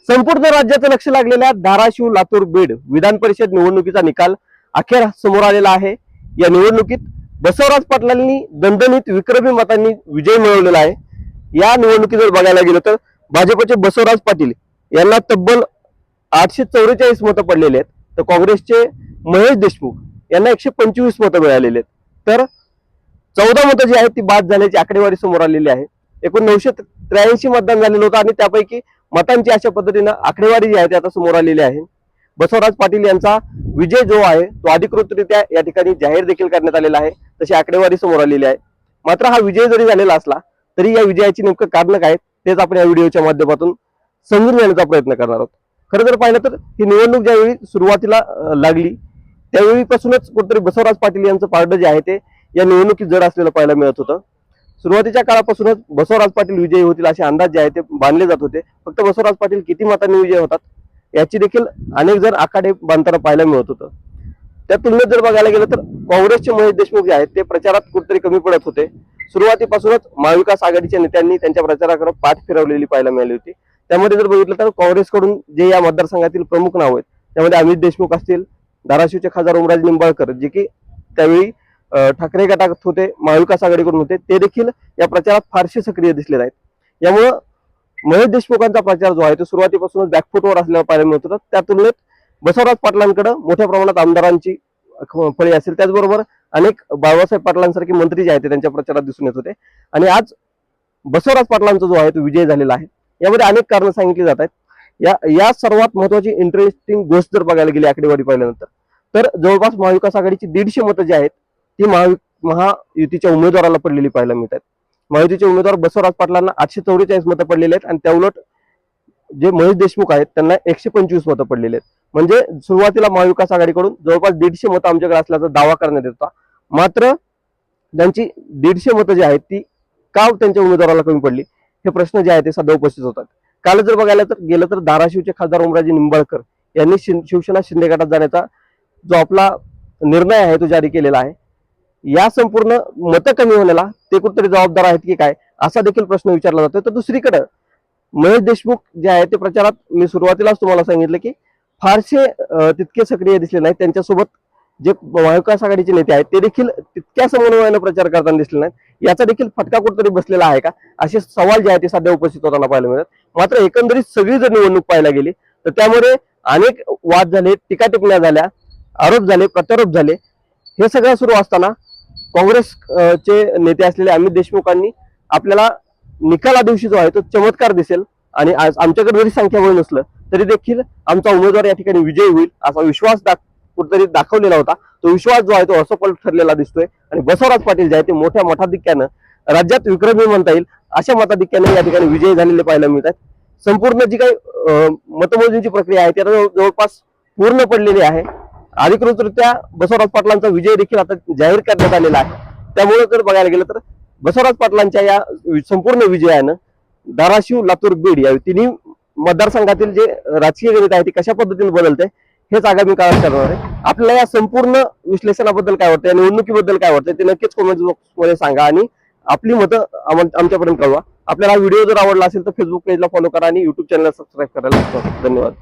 संपूर्ण राज्याचं लक्ष लागलेल्या धाराशिव लातूर बीड विधान परिषद निवडणुकीचा निकाल अखेर समोर आलेला आहे। या निवडणुकीत बसवराज पाटलांनी दणदणीत विक्रमी मतांनी विजय मिळवलेला आहे। या निवडणुकीत जर बघायला गेलं तर भाजपचे बसवराज पाटील यांना तब्बल 844 मतं पडलेले आहेत, तर काँग्रेसचे महेश देशमुख यांना 125 मतं मिळालेली आहेत। तर 14 मतं जी आहेत ती बाद झाल्याची आकडेवारी समोर आलेली आहे। एकूण 983 मतदान झालेलं होतं आणि त्यापैकी मतांची अशा पद्धतीनं आकडेवारी जी आहे ती आता समोर आलेली आहे। बसवराज पाटील यांचा विजय जो आहे तो अधिकृतरित्या या ठिकाणी जाहीर देखील करण्यात आलेला आहे, तशी आकडेवारी समोर आलेली आहे। मात्र हा विजय जरी झालेला असला तरी या विजयाची नेमकं कारण काय तेच आपण या व्हिडिओच्या माध्यमातून समजून घेण्याचा प्रयत्न करणार आहोत। खरं जर पाहिलं तर ही निवडणूक ज्यावेळी सुरुवातीला लागली त्यावेळीपासूनच कुठेतरी बसवराज पाटील यांचं पारडं जे आहे ते या निवडणुकीत जड असलेलं पाहायला मिळत होतं। सुरुवातीच्या काळापासूनच बसवराज पाटील विजयी होतील असे अंदाज जे आहे ते बांधले जात होते। फक्त बसवराज पाटील किती मतांनी विजयी होतात याची देखील अनेक जण आखाडे बांधताना पाहायला मिळत होतं। त्या तुलनेत जर बघायला गेलं तर काँग्रेसचे महेश देशमुख जे आहेत ते प्रचारात कुठेतरी कमी पडत होते। सुरुवातीपासूनच महाविकास आघाडीच्या नेत्यांनी त्यांच्या प्रचाराकडे पाठ फिरवलेली पाहायला मिळाली होती। त्यामध्ये जर बघितलं तर काँग्रेसकडून जे या मतदारसंघातील प्रमुख नाव आहेत त्यामध्ये अमित देशमुख असतील, धाराशिवचे खासदार ओमराजे निंबाळकर जे की त्यावेळी ठाकरे गटात होते, महाविकास आघाडीकडून होते, ते देखील या प्रचारात फारसे सक्रिय दिसले नाहीत। यामुळं महेश देशमुखांचा प्रचार जो आहे तो सुरुवातीपासूनच बॅकफुटवर असल्याला पाहायला मिळत होता। त्या तुलनेत बसवराज पाटलांकडे मोठ्या प्रमाणात आमदारांची फळी असेल, त्याचबरोबर अनेक बाळासाहेब पाटलांसारखे मंत्री जे आहेत त्यांच्या प्रचारात दिसून येत होते। आणि आज बसवराज पाटलांचा जो आहे तो विजय झालेला आहे। यामध्ये अनेक कारणं सांगितली जात आहेत। या सर्वात महत्वाची इंटरेस्टिंग गोष्ट जर बघायला गेली आकडेवारी पाहिल्यानंतर तर जवळपास महाविकास आघाडीची 150 मतं जी आहेत ती महायुतीच्या उमेदवाराला पडलेली पाहायला मिळतात। महायुतीचे उमेदवार बसवराज पाटलांना 844 मतं पडलेली आहेत आणि त्याउलट जे महेश देशमुख आहेत त्यांना 125 मतं पडलेली आहेत। म्हणजे सुरुवातीला महाविकास आघाडीकडून जवळपास 150 मतं आमच्याकडे असल्याचा दावा करण्यात येत होता। मात्र त्यांची 150 मतं जी आहेत ती का त्यांच्या उमेदवाराला कमी पडली हे प्रश्न जे आहेत ते सध्या उपस्थित होतात। काल जर बघायला तर गेलं तर धाराशिवचे खासदार ओमराजे निंबाळकर यांनी शिवसेना शिंदे गटात जाण्याचा जो आपला निर्णय आहे तो जारी केलेला आहे। या संपूर्ण मतं कमी होण्याला ते कुठेतरी जबाबदार आहेत की काय असा देखील प्रश्न विचारला जातो। तर दुसरीकडे महेश देशमुख जे आहे ते प्रचारात मी सुरुवातीलाच तुम्हाला सांगितलं की फारसे तितके सक्रिय दिसले नाहीत। त्यांच्यासोबत जे महाविकास आघाडीचे नेते आहेत ते देखील तितक्या समन्वयाने प्रचार करताना दिसले नाहीत। याचा देखील फटका कुठेतरी बसलेला आहे का असे सवाल जे आहेत ते सध्या उपस्थित होताना पाहायला मिळतात। मात्र एकंदरीत सगळी जर निवडणूक पाहायला गेली तर त्यामध्ये अनेक वाद झाले, टीका टिप्पण्या झाल्या, आरोप झाले, प्रत्यारोप झाले। हे सगळं सुरू असताना काँग्रेसचे नेते असलेले अमित देशमुखांनी आपल्याला निकाला दिवशी जो आहे तो चमत्कार दिसेल आणि आज आमच्याकडे जरी संख्याबळ नसलं तरी देखील आमचा उमेदवार या ठिकाणी विजयी होईल असा विश्वास कुठेतरी दाखवलेला होता। तो विश्वास जो आहे तो असफल ठरलेला दिसतोय आणि बसवराज पाटील जे आहे ते मोठ्या मताधिक्यानं राज्यात विक्रमी म्हणता येईल अशा मताधिक्याने या ठिकाणी विजयी झालेले पाहायला मिळतात। संपूर्ण जी काही मतमोजणीची प्रक्रिया आहे ती आता जवळपास पूर्ण पडलेली आहे। अधिकृतरित्या बसवराज पाटलांचा विजय देखील आता जाहीर करण्यात आलेला आहे। त्यामुळे जर बघायला गेलं तर बसवराज पाटलांच्या या संपूर्ण विजयानं धाराशिव लातूर बीड या तिन्ही मतदारसंघातील जे राजकीय गणित आहे ते कशा पद्धतीने बदलते हेच आगामी काळात करणार आहे। आपल्याला या संपूर्ण विश्लेषणाबद्दल काय वाटतं, या निवडणुकीबद्दल काय वाटतं ते नक्कीच कमेंट बॉक्समध्ये सांगा आणि आपली मतं आमच्यापर्यंत कळवा। आपल्याला हा व्हिडिओ जर आवडला असेल तर फेसबुक पेजला फॉलो करा आणि युट्यूब चॅनलला सबस्क्राईब करायला विसरू नका। धन्यवाद।